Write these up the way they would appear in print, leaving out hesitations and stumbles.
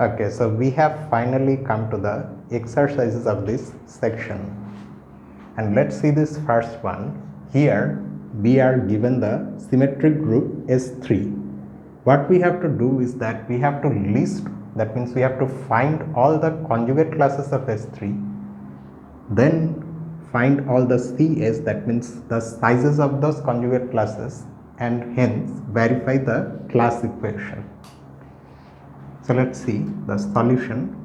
Okay, so we have finally come to the exercises of this section, and let's see this first one. Here we are given the symmetric group S3. What we have to do is that we have to list, that means we have to find all the conjugate classes of S3, then find all the CS, that means the sizes of those conjugate classes, and hence verify the class equation. So let's see the solution.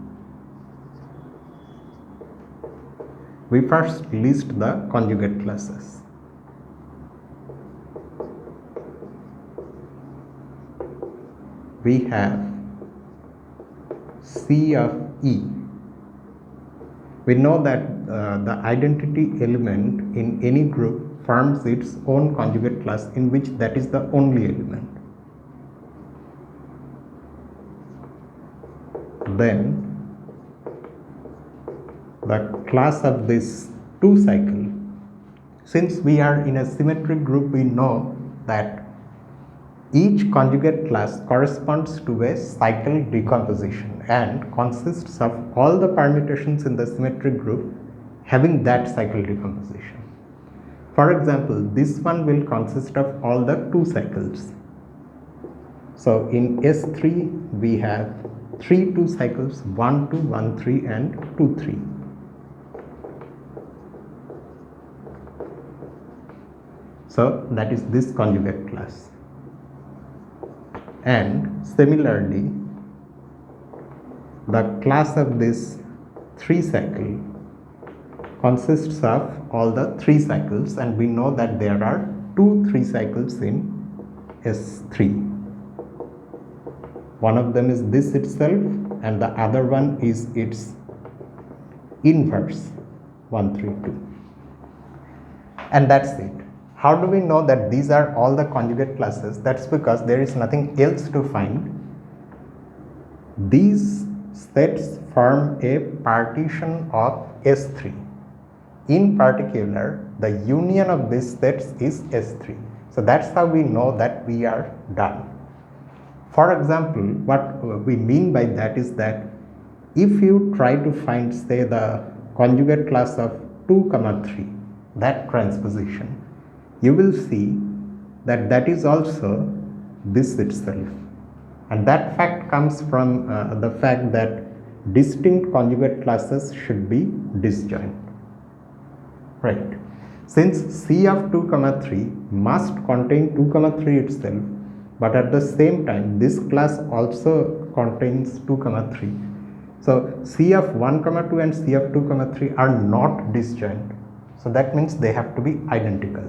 We first list the conjugate classes. We have C of E. We know that the identity element in any group forms its own conjugate class in which that is the only element. Then the class of this 2 cycle, since we are in a symmetric group, we know that each conjugate class corresponds to a cycle decomposition and consists of all the permutations in the symmetric group having that cycle decomposition. For example, this one will consist of all the 2 cycles. So in S3 we have 3 2 cycles, 1 2, 1 3 and 2 3. So that is this conjugate class. And similarly, the class of this 3 cycle consists of all the 3 cycles, and we know that there are 2 3 cycles in S3. One of them is this itself, and the other one is its inverse, 1 3 2. And that's it. How do we know that these are all the conjugate classes? That's because there is nothing else to find. These sets form a partition of S3. In particular, the union of these sets is S3. So that's how we know that we are done. For example, what we mean by that is that if you try to find, say, the conjugate class of 2, 3, that transposition, you will see that that is also this itself. And that fact comes from the fact that distinct conjugate classes should be disjoint. Right. Since C of 2, 3 must contain 2, 3 itself, but at the same time this class also contains 2, 3. So C of 1, 2 and C of 2, 3 are not disjoint. So that means they have to be identical.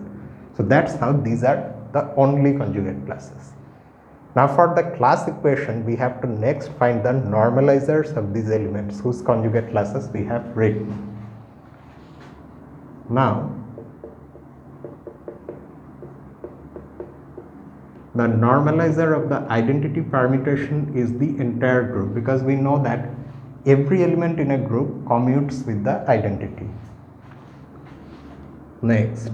So that's how these are the only conjugate classes. Now for the class equation, we have to next find the normalizers of these elements whose conjugate classes we have written. Now the normalizer of the identity permutation is the entire group, because we know that every element in a group commutes with the identity. Next,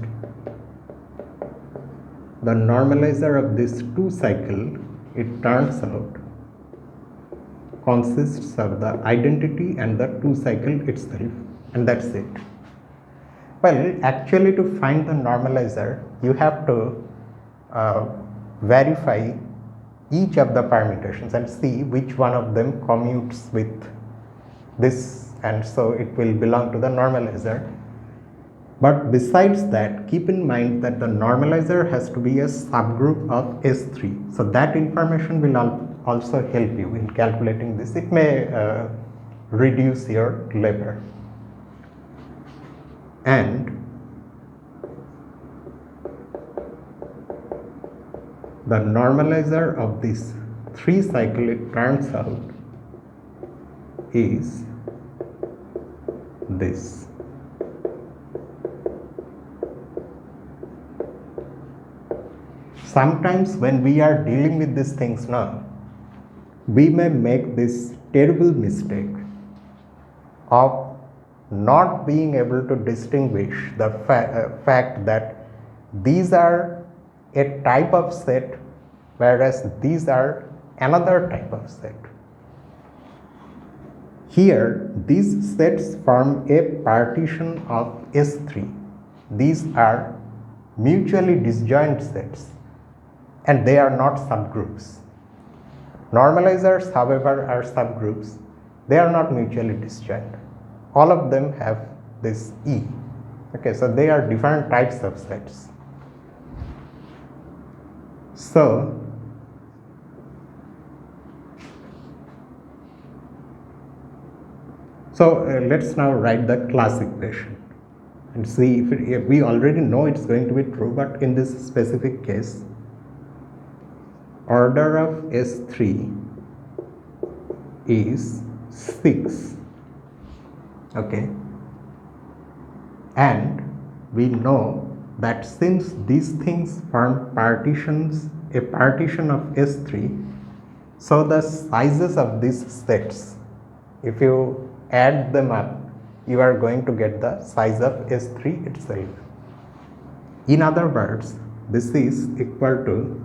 the normalizer of this 2 cycle, it turns out, consists of the identity and the 2 cycle itself, and that's it. Well, actually to find the normalizer, you have to verify each of the permutations and see which one of them commutes with this, and so it will belong to the normalizer. But besides that, keep in mind that the normalizer has to be a subgroup of S3. So that information will also help you in calculating this. It may reduce your labor. And the normalizer of this 3 cycle, it turns out, is this. Sometimes when we are dealing with these things now, we may make this terrible mistake of not being able to distinguish the fact that these are a type of set, whereas these are another type of set. Here, these sets form a partition of S3. These are mutually disjoint sets and they are not subgroups. Normalizers, however, are subgroups. They are not mutually disjoint. All of them have this E. Okay, so they are different types of sets. So, let's now write the class equation and see if we already know it's going to be true, but in this specific case, order of S3 is 6. Okay, and we know that since these things form partitions, a partition of S3, so the sizes of these sets, if you add them up, you are going to get the size of S3 itself. In other words, this is equal to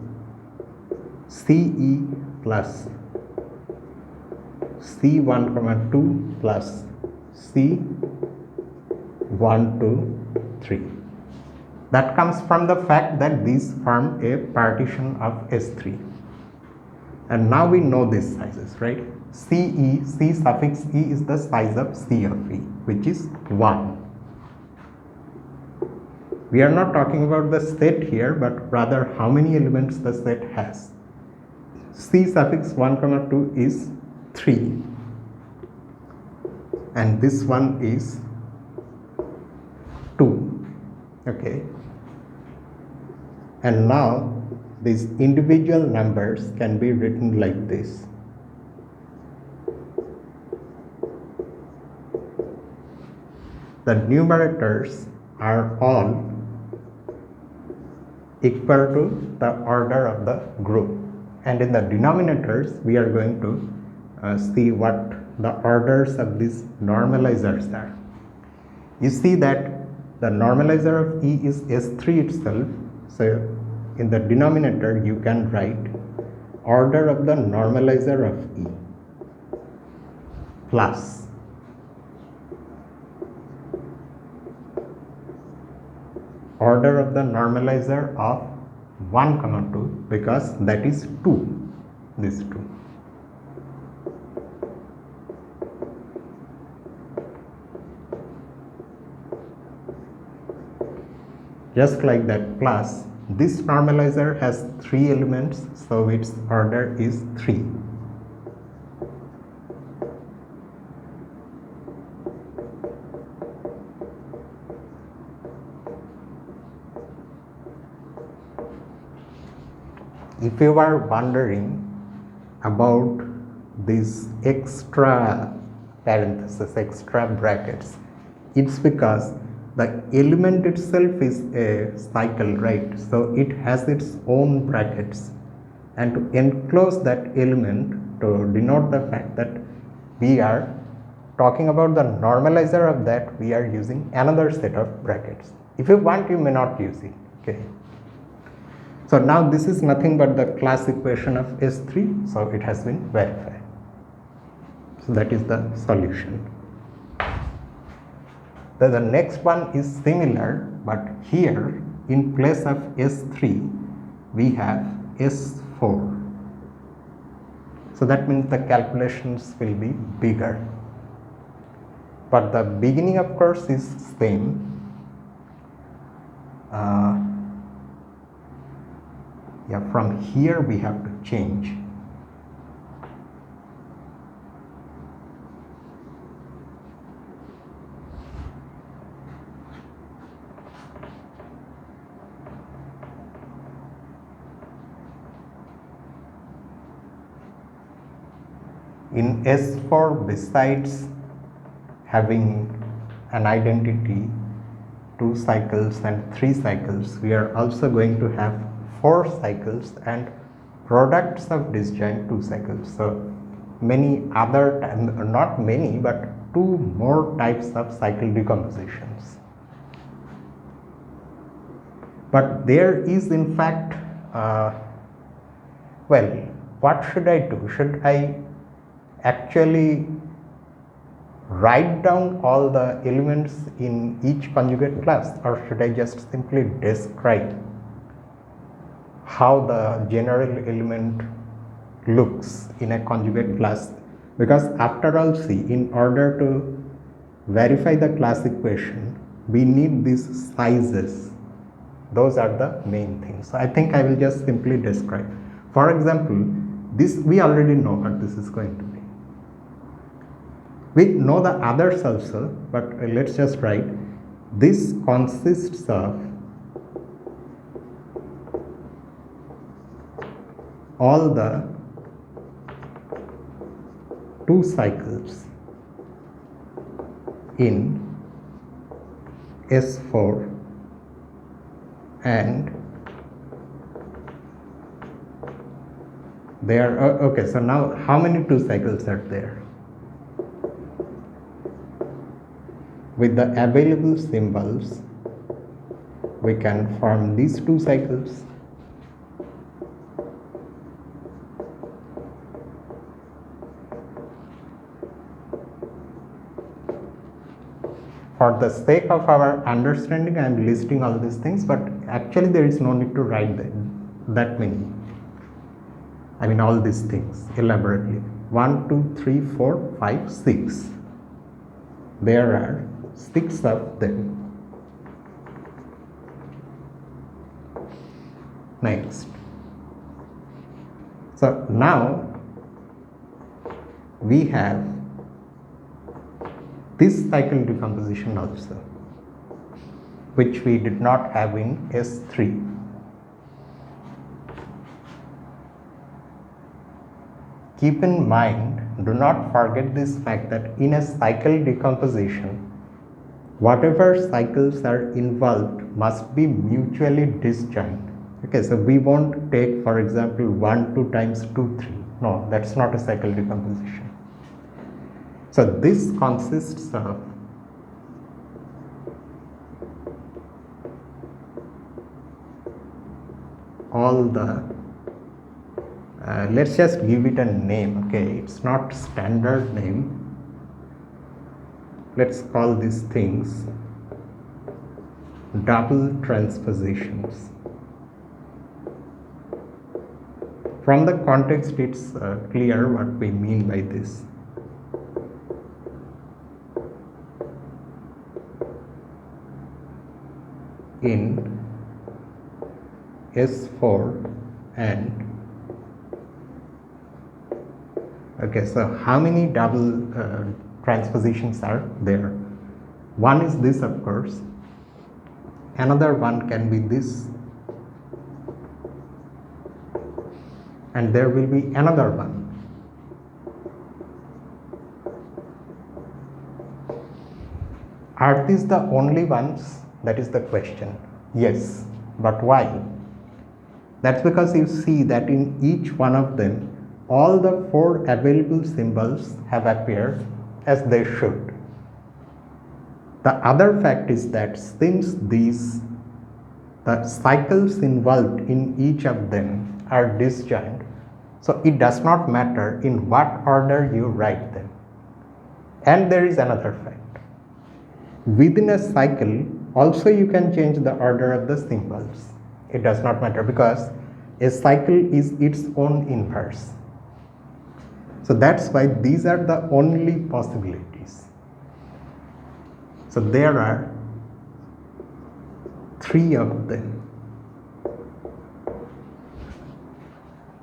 CE plus C1, 2 plus C1, 2, 3. That comes from the fact that these form a partition of S3. And now we know these sizes, right? C suffix E is the size of C of E, which is 1. We are not talking about the set here, but rather how many elements the set has. C suffix 1, 2 is 3. And this one is 2. Okay. And now these individual numbers can be written like this. The numerators are all equal to the order of the group, and in the denominators we are going to see what the orders of these normalizers are. You see that the normalizer of E is S3 itself, so in the denominator you can write order of the normalizer of E plus order of the normalizer of 1, 2, because that is 2, this 2. Just like that, plus this normalizer has 3 elements, so its order is 3. If you are wondering about these extra parentheses, extra brackets, it's because the element itself is a cycle, right? So it has its own brackets, and to enclose that element, to denote the fact that we are talking about the normalizer of that, we are using another set of brackets. If you want, you may not use it. Okay. So now this is nothing but the class equation of S3, so it has been verified. So that is the solution. The next one is similar, but here in place of S3 we have S4. So that means the calculations will be bigger. But the beginning, of course, is same. From here we have to change. In S4, besides having an identity, 2 cycles and 3 cycles, we are also going to have 4 cycles and products of disjoint 2 cycles. So many other, not many, but 2 more types of cycle decompositions. But there is in fact, well, what should I do? Should I actually write down all the elements in each conjugate class, or should I just simply describe how the general element looks in a conjugate class? Because after all, see, in order to verify the class equation, we need these sizes. Those are the main things. So I think I will just simply describe. For example, this we already know what this is going to be. We know the others also, but let's just write. This consists of all the 2 cycles in S4 and they are okay. So now how many 2 cycles are there? With the available symbols, we can form these 2 cycles. For the sake of our understanding, I am listing all these things, but actually there is no need to write that many. I mean all these things elaborately. 1, 2, 3, 4, 5, 6. There are 6 of them. Next. So now we have this cycle decomposition also, which we did not have in S3. Keep in mind, do not forget this fact that in a cycle decomposition, whatever cycles are involved must be mutually disjoint. Okay, so we won't take, for example, 1, 2 times 2, 3. No, that's not a cycle decomposition. So this consists of all the let's just give it a name. Okay, it's not standard name. Let's call these things double transpositions. From the context, it's clear what we mean by this. In S4 and okay, so how many double transpositions are there? One is this, of course. Another one can be this, and there will be another one. Are these the only ones? That is the question. Yes, but why? That's because you see that in each one of them, all the 4 available symbols have appeared as they should. The other fact is that since the cycles involved in each of them are disjoint, so it does not matter in what order you write them. And there is another fact. Within a cycle, also you can change the order of the symbols. It does not matter because a cycle is its own inverse. So that's why these are the only possibilities. So there are 3 of them.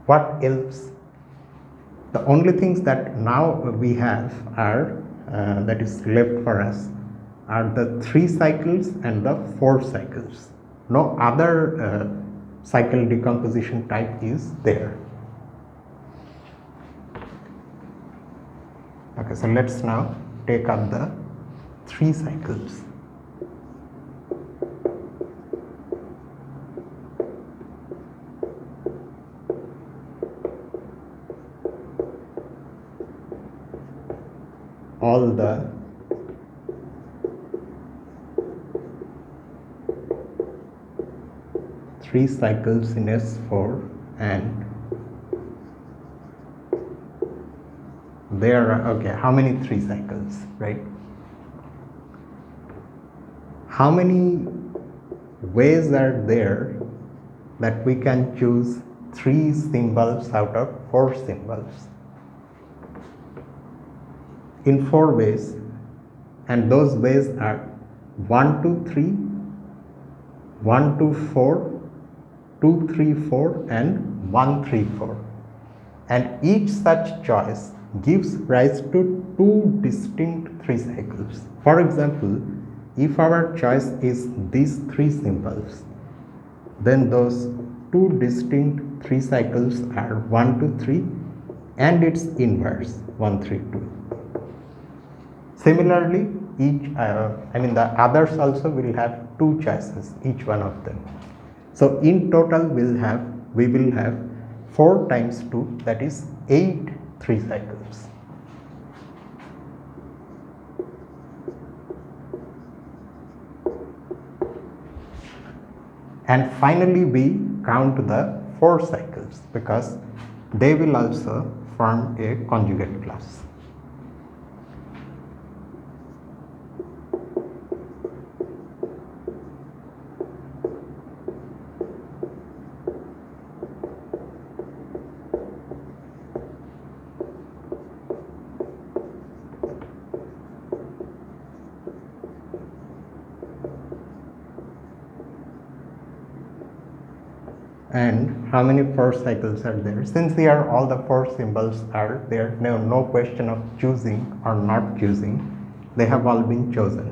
What else? The only things that now we have are that is left for us are the 3 cycles and the 4 cycles. No other cycle decomposition type is there. Okay, so let's now take up the 3 cycles. All the three cycles in S4 and there are, okay, how many 3 cycles, right? How many ways are there that we can choose 3 symbols out of 4 symbols? In 4 ways, and those ways are 1 2 3, 1 2 4, 2 3 4 and 1 3 4, and each such choice gives rise to 2 distinct 3 cycles. For example, if our choice is these 3 symbols, then those 2 distinct 3 cycles are 1 2 3 and its inverse 1 3 2. Similarly, the others also will have 2 choices, each one of them. So in total we will have 4 times 2, that is 8 3 cycles. And finally we count the 4 cycles because they will also form a conjugate class. And how many 4 cycles are there? Since here all the 4 symbols are there, no question of choosing or not choosing, they have all been chosen.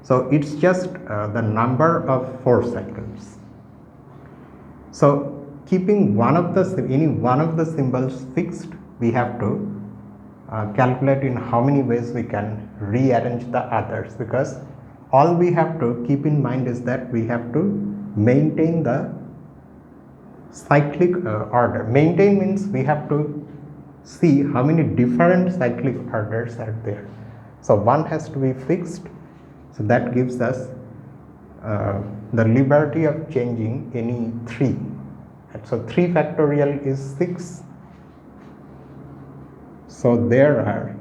So it's just the number of 4 cycles. So keeping any one of the symbols fixed, we have to calculate in how many ways we can rearrange the others, because all we have to keep in mind is that we have to maintain the cyclic order. Maintain means we have to see how many different cyclic orders are there. So one has to be fixed, so that gives us the liberty of changing any 3. And so 3 factorial is 6. So there are,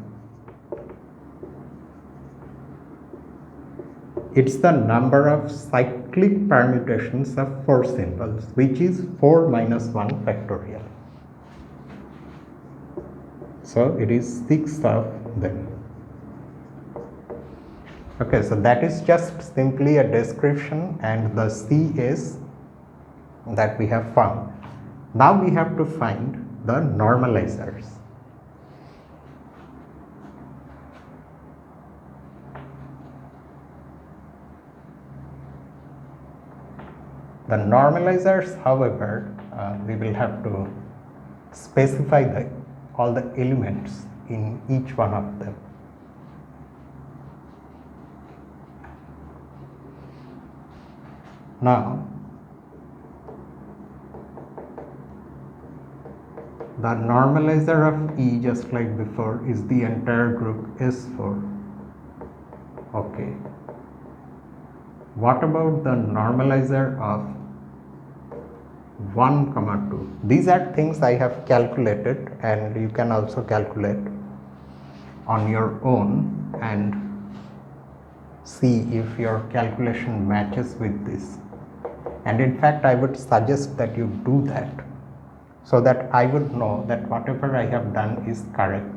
it's the number of cyclic permutations of 4 symbols, which is 4 minus 1 factorial. So it is 6 of them. Okay, so that is just simply a description and the CS that we have found. Now we have to find the normalizers. The normalizers, however, we will have to specify all the elements in each one of them. Now, the normalizer of E, just like before, is the entire group S4. Okay. What about the normalizer of 1, 2? These are things I have calculated, and you can also calculate on your own and see if your calculation matches with this. And in fact, I would suggest that you do that, so that I would know that whatever I have done is correct.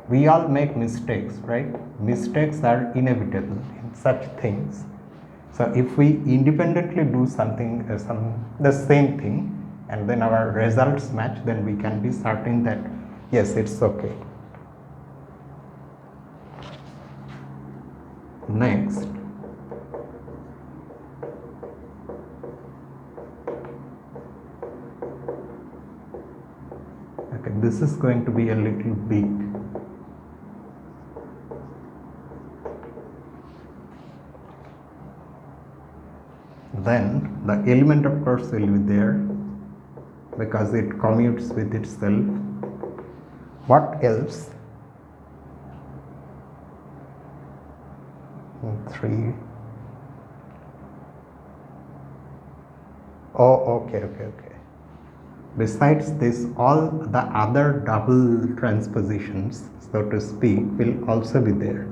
We all make mistakes, right? Mistakes are inevitable in such things. So if we independently do something, the same thing, and then our results match, then we can be certain that yes, it's okay. Next, okay, this is going to be a little big. Then the element of course will be there because it commutes with itself. What else? 3. Oh, okay. Besides this, all the other double transpositions, so to speak, will also be there.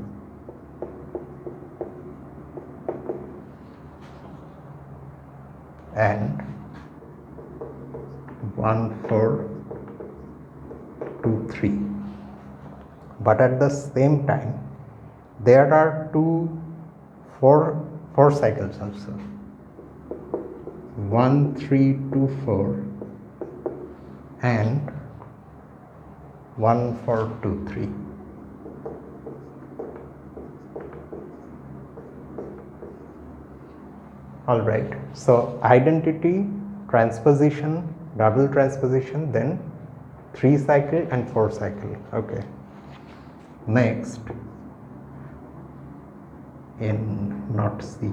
And 1, 4, 2, 3. But at the same time, there are 4 cycles also. 1, 3, 2, 4 and 1, 4, 2, 3. All right. So identity, transposition, double transposition, then 3 cycle and 4 cycle. Okay. Next, in not C.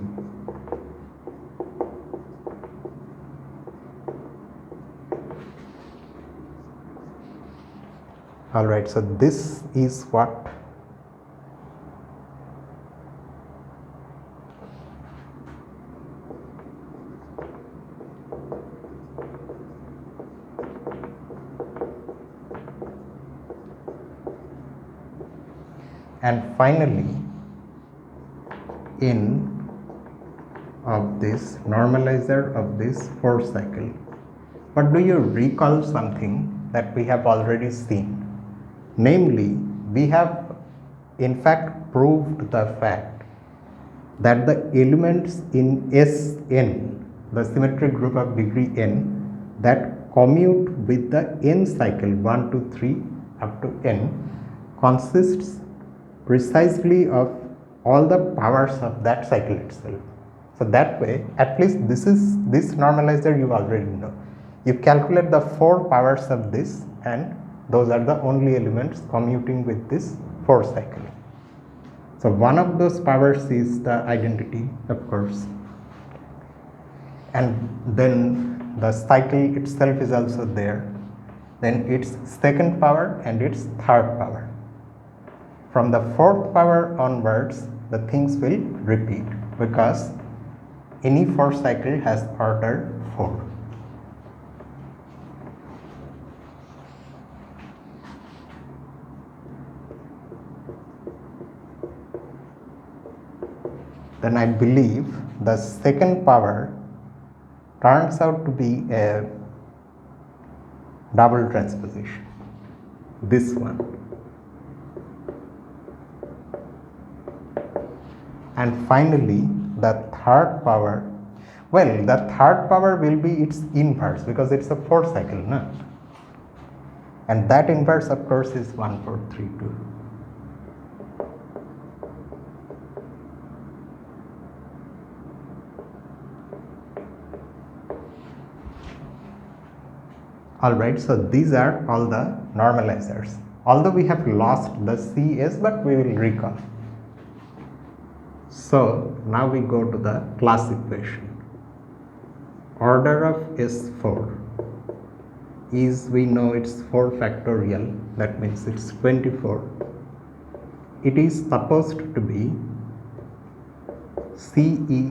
All right, so this is what and finally in of this normalizer of this 4 cycle. But do you recall something that we have already seen? Namely, we have in fact proved the fact that the elements in Sn, the symmetric group of degree n, that commute with the n cycle 1, 2, 3 up to n consists precisely of all the powers of that cycle itself. So that way, at least this normalizer you already know. You calculate the 4 powers of this and those are the only elements commuting with this 4 cycle. So one of those powers is the identity, of course, and then the cycle itself is also there, then its second power and its third power. From the 4th power onwards, the things will repeat because any 4 cycle has order 4. Then I believe the second power turns out to be a double transposition, this one. And finally, the third power, well, the third power will be its inverse because it's a 4 cycle, no? And that inverse, of course, is 1, 4, 3, 2. Alright, so these are all the normalizers. Although we have lost the CS, but we will recall. So now we go to the class equation. Order of S4 is, we know it's 4 factorial, that means it's 24. It is supposed to be CE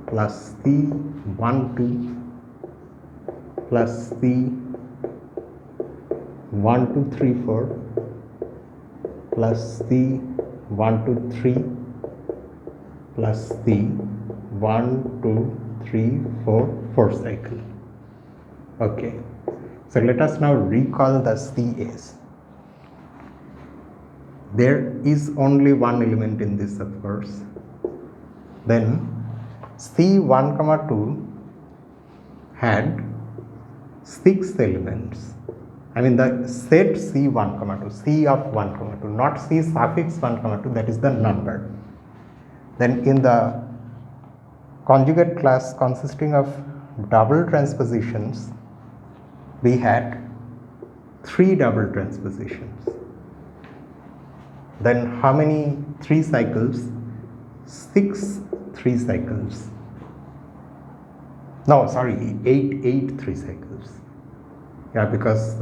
plus C12 plus C1234 plus C123 plus C1234 4 cycle. Okay, so let us now recall the CAs. There is only one element in this, of course. Then C1, 2 had 6 elements. I mean the set C1, 2, C of 1, 2, not C suffix 1, 2, that is the number. Then in the conjugate class consisting of double transpositions, we had 3 double transpositions. Then how many 3 cycles? 6 3 cycles. No, sorry, 8 3 cycles. Yeah, because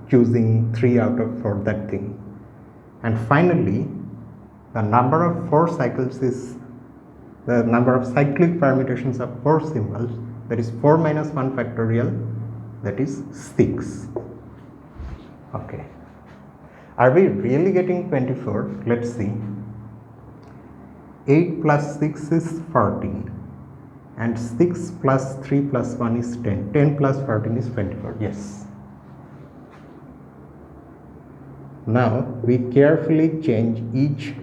choosing 3 out of 4, that thing. And finally, the number of 4 cycles is the number of cyclic permutations of 4 symbols that is 4 minus 1 factorial, that is 6. Okay. Are we really getting 24? Let's see. 8 plus 6 is 14 and 6 plus 3 plus 1 is 10. 10 plus 14 is 24. Yes. Now we carefully change each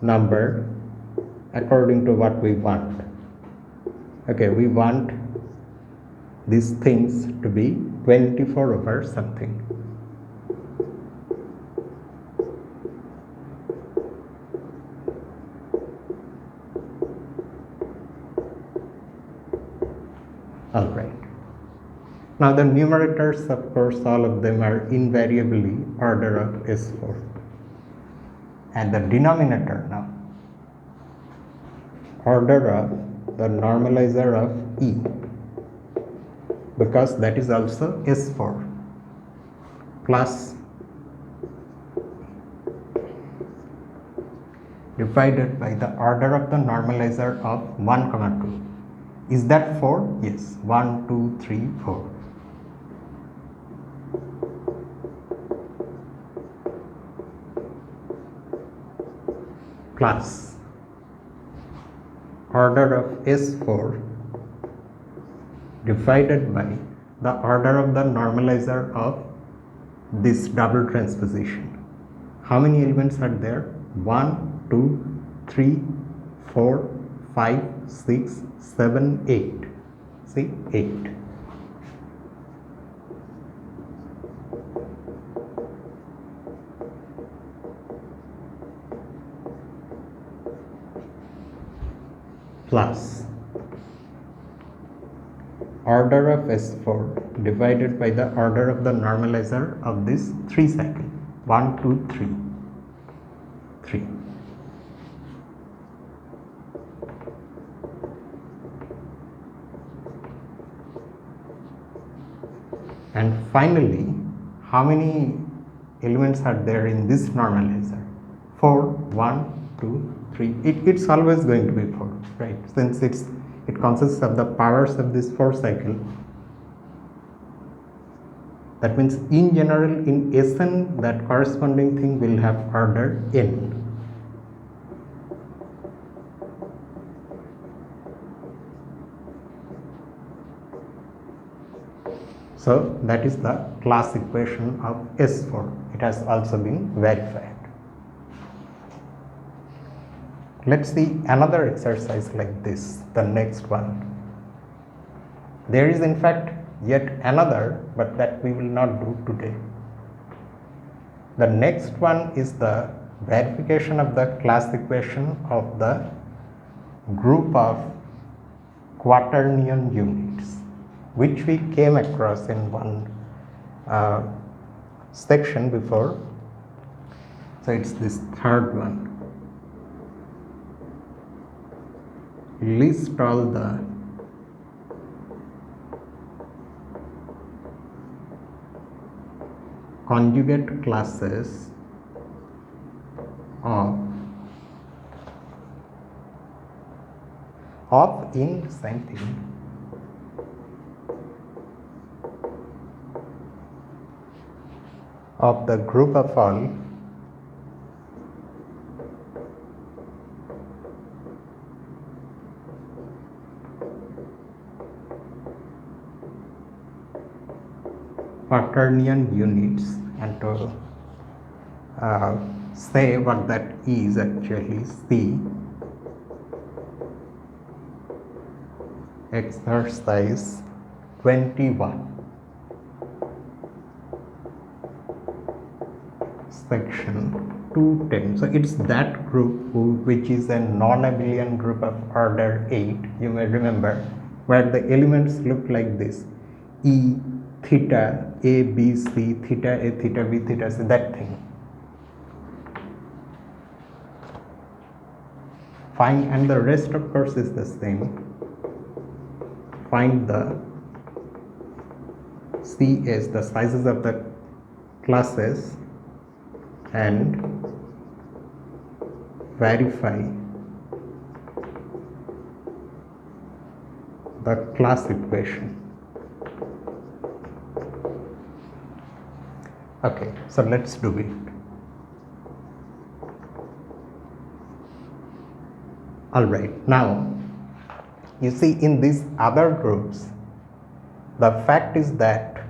number according to what we want. Okay, we want these things to be 24 over something. Alright. Now the numerators, of course, all of them are invariably order of S4. And the denominator now, order of the normalizer of E, because that is also S4, plus divided by the order of the normalizer of 1, 2. Is that 4? Yes. 1, 2, 3, 4. Plus order of S4 divided by the order of the normalizer of this double transposition. How many elements are there? 1, 2, 3, 4, 5, 6, 7, 8. See, 8. Plus order of S4 divided by the order of the normalizer of this 3 cycle. 1, 2, 3. 3. And finally, how many elements are there in this normalizer? 4, 1, 2, 3. It's always going to be 4, right? Since it consists of the powers of this 4 cycle. That means in general, in Sn, that corresponding thing will have order n. So that is the class equation of S4. It has also been verified. Let's see another exercise like this, the next one. There is in fact yet another, but that we will not do today. The next one is the verification of the class equation of the group of quaternion units, which we came across in one section before. So it's this third one. List all the conjugate classes of in same thing of the group of all quaternion units, and to say what that is actually, see exercise 21, section 210. So it's that group which is a non-abelian group of order 8, you may remember, where the elements look like this: E, theta, A, B, C, theta A, theta B, theta C, that thing. Fine, and the rest of course is the same. Find the CS, the sizes of the classes, and verify the class equation. Okay, so let's do it. Alright, now you see in these other groups, the fact is that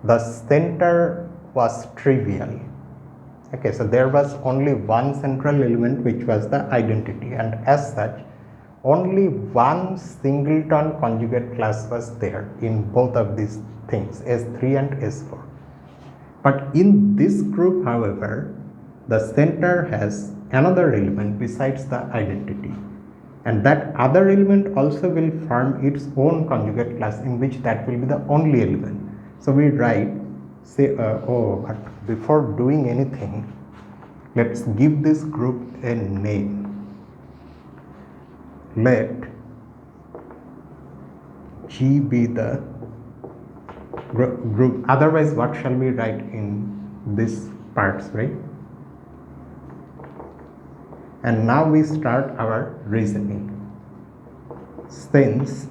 the center was trivial. Okay, so there was only one central element which was the identity, and as such only one singleton conjugate class was there in both of these things, S3 and S4. But in this group, however, the center has another element besides the identity, and that other element also will form its own conjugate class, in which that will be the only element. So we write, say, but before doing anything, let's give this group a name. Let G be the group. Otherwise, what shall we write in these parts, right? And now we start our reasoning. Since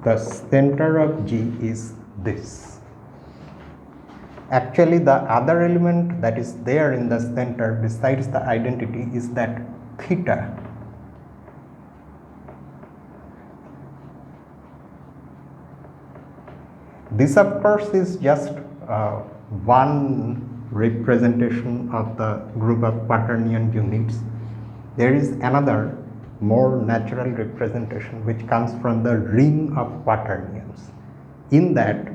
the center of G is this, actually the other element that is there in the center besides the identity is that theta. This of course is just one representation of the group of quaternion units. There is another more natural representation which comes from the ring of quaternions. In that,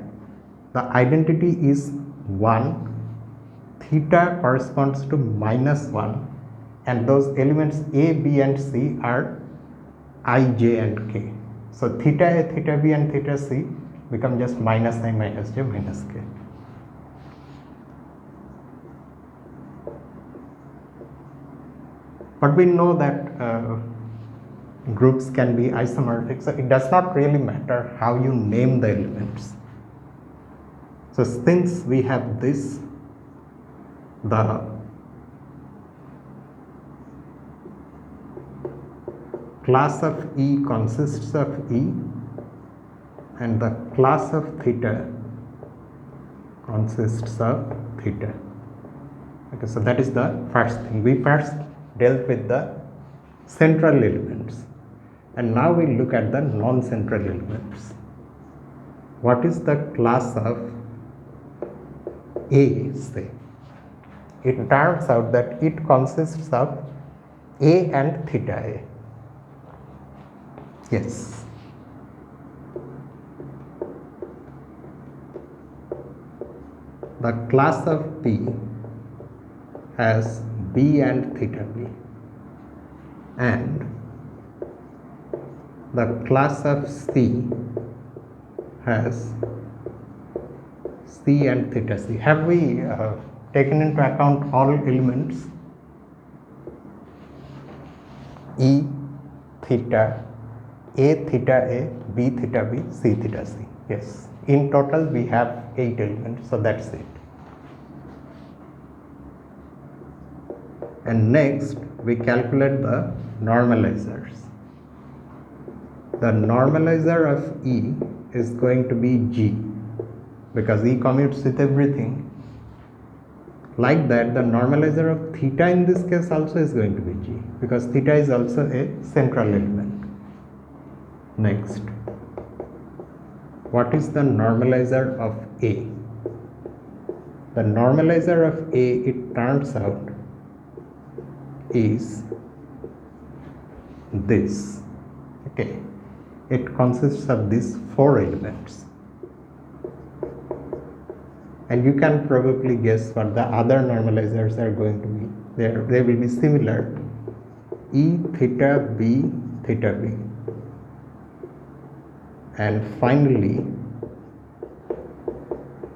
the identity is 1, theta corresponds to -1, and those elements A, B and C are I, J and K. So theta A, theta B and theta C become just -I, -J, -K. But we know that groups can be isomorphic, so it does not really matter how you name the elements. So since we have this, the class of E consists of E, and the class of theta consists of theta. Okay, so that is the first thing. We first dealt with the central elements, and now we look at the non-central elements. What is the class of A, say? It turns out that it consists of A and theta A. Yes. The class of P has B and theta B, and the class of C has C and theta C. Have we taken into account all elements? E theta, A theta A, B theta B, C theta C. Yes. In total we have 8 elements, so that's it. And next we calculate the normalizers. The normalizer of E is going to be G, because E commutes with everything. Like that, the normalizer of theta in this case also is going to be G, because theta is also a central element. Next, what is the normalizer of A? The normalizer of A, it turns out, is this. Okay, it consists of these 4 elements, and you can probably guess what the other normalizers are going to be. They will be similar: E theta B theta B, and finally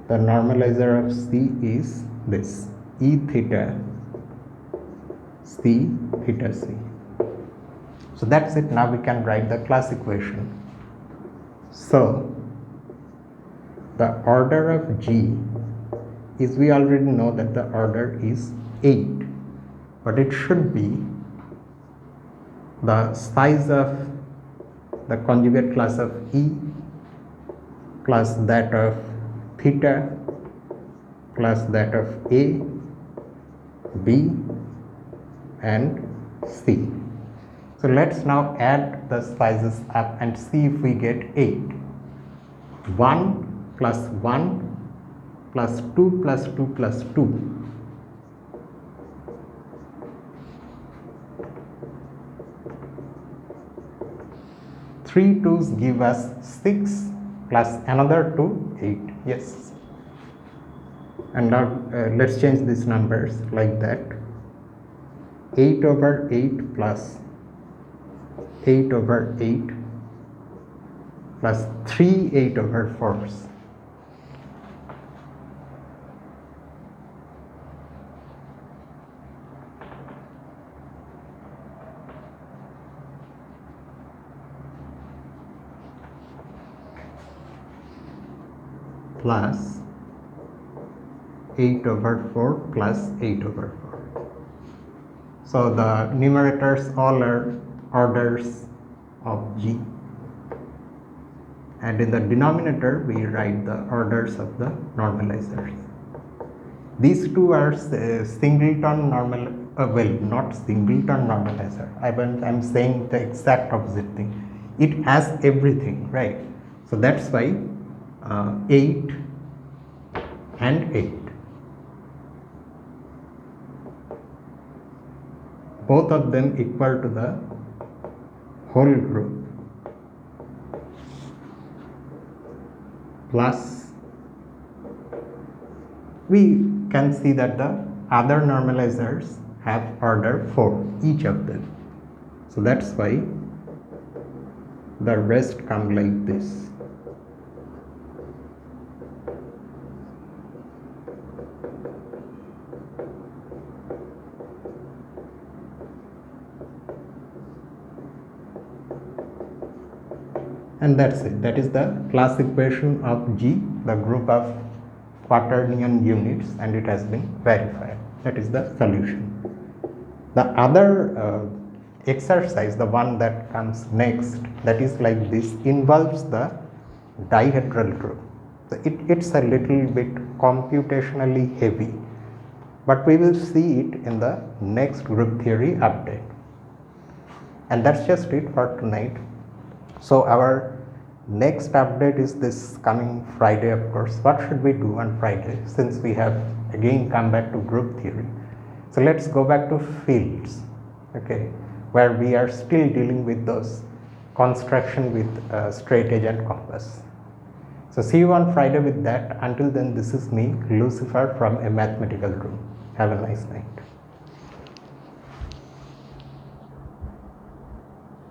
the normalizer of C is this: E theta C theta C. So that's it. Now we can write the class equation. So the order of G is, we already know that the order is 8, but it should be the size of the conjugate class of E plus that of theta plus that of A, B and C. So let's now add the sizes up and see if we get 8. 1 plus 1 plus 2 plus 2 plus 2. 3 2's give us 6 plus another 2, 8. Yes. And now let's change these numbers like that. 8 over 8 plus 8 over 8 plus 3 8 over 4's. Plus 8 over 4 plus 8 over 4. So the numerators all are orders of G, and in the denominator we write the orders of the normalizers. These two are singleton normal, well, not singleton normalizer. I'm saying the exact opposite thing. It has everything, right? So that's why 8 and 8. Both of them equal to the whole group plus we can see that the other normalizers have order 4 each of them. So that's why the rest come like this. And that's it. That is the class equation of G, the group of quaternion units, and it has been verified. That is the solution. The other exercise, the one that comes next, that is like this, involves the dihedral group. So it's a little bit computationally heavy, but we will see it in the next group theory update. And that's just it for tonight. So our next update is this coming Friday, of course. What should we do on Friday, since we have again come back to group theory? So let's go back to fields, okay, where we are still dealing with those construction with straight edge and compass. So see you on Friday with that. Until then, this is me, Lucifer, from A Mathematical Room. Have a nice night.